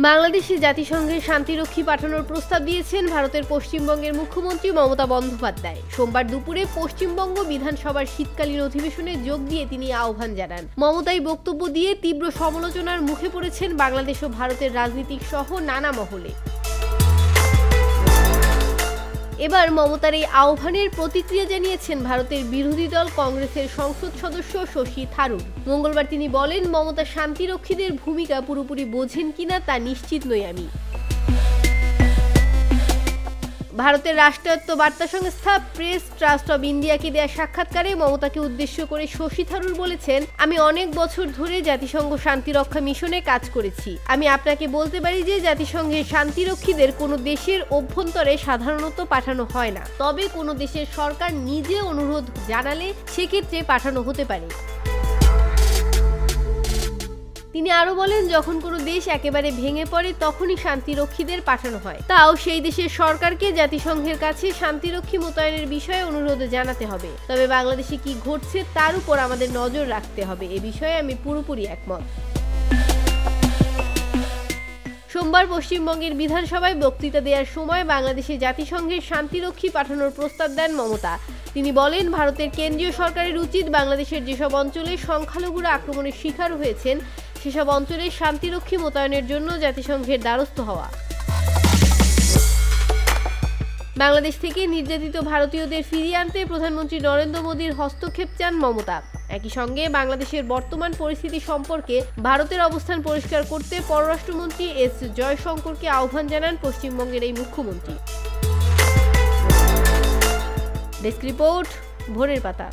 বাংলাদেশে জাতিসংঘের শান্তিরক্ষী পাঠানোর প্রস্তাব দিয়েছেন ভারতের পশ্চিমবঙ্গের মুখ্যমন্ত্রী মমতা বন্দ্যোপাধ্যায়। সোমবার দুপুরে পশ্চিমবঙ্গ বিধানসভার শীতকালীন অধিবেশনে যোগ দিয়ে তিনি আহ্বান জানান। মমতাই বক্তব্য দিয়ে তীব্র সমালোচনার মুখে পড়েছেন বাংলাদেশ ও ভারতের রাজনীতিক সহ নানা মহলে। এবার মমতার এই আহ্বানের প্রতিক্রিয়া জানিয়েছেন ভারতের বিরোধী দল কংগ্রেসের সংসদ সদস্য শশী থারুর। মঙ্গলবার তিনি বলেন, মমতা শান্তিরক্ষীদের ভূমিকা পুরোপুরি বোঝেন কিনা তা নিশ্চিত নই আমি। ভারতের রাষ্ট্রায়ত্ত বার্তা সংস্থা প্রেস ট্রাস্ট অব ইন্ডিয়াকে দেয়া সাক্ষাৎকারে মমতাকে উদ্দেশ্য করে শশী থারুর বলেছেন, আমি অনেক বছর ধরে জাতিসংঘ শান্তিরক্ষা মিশনে কাজ করেছি। আমি আপনাকে বলতে পারি যে জাতিসংঘের শান্তিরক্ষীদের কোনো দেশের অভ্যন্তরে সাধারণত পাঠানো হয় না, তবে কোনো দেশের সরকার নিজে অনুরোধ জানালে সেক্ষেত্রে পাঠানো হতে পারে। তিনি আরো বলেন, যখন কোনো দেশ একেবারে ভেঙে পড়ে তখনই শান্তিরক্ষীদের পাঠানো হয়, তাও সেই দেশের সরকারকে জাতিসংঘের কাছে শান্তিরক্ষী মোতায়েনের বিষয়ে অনুরোধ জানাতে হবে। তবে বাংলাদেশে কি ঘটছে তার উপর আমাদের নজর রাখতে হবে, এ বিষয়ে আমি পুরোপুরি একমত। সোমবার পশ্চিমবঙ্গের বিধানসভায় বক্তৃতা দেওয়ার সময় বাংলাদেশে জাতিসংঘের শান্তিরক্ষী পাঠানোর প্রস্তাব দেন মমতা। তিনি বলেন, ভারতের কেন্দ্রীয় সরকারের উচিত বাংলাদেশের যেসব অঞ্চলে সংখ্যালঘুরা আক্রমণের শিকার হয়েছেন সেসব অঞ্চলে শান্তিরক্ষী মোতায়েনের জন্য জাতিসংঘের দ্বারস্থ হওয়া। বাংলাদেশ থেকে নির্যাতিত ভারতীয়দের ফিরিয়ে আনতে প্রধানমন্ত্রী নরেন্দ্র মোদীর হস্তক্ষেপ চান মমতা। একই সঙ্গে বাংলাদেশের বর্তমান পরিস্থিতি সম্পর্কে ভারতের অবস্থান পরিষ্কার করতে পররাষ্ট্রমন্ত্রী এস জয়শঙ্করকে আহ্বান জানান পশ্চিমবঙ্গের এই মুখ্যমন্ত্রী। ডেস্ক রিপোর্ট, ভোরের পাতা।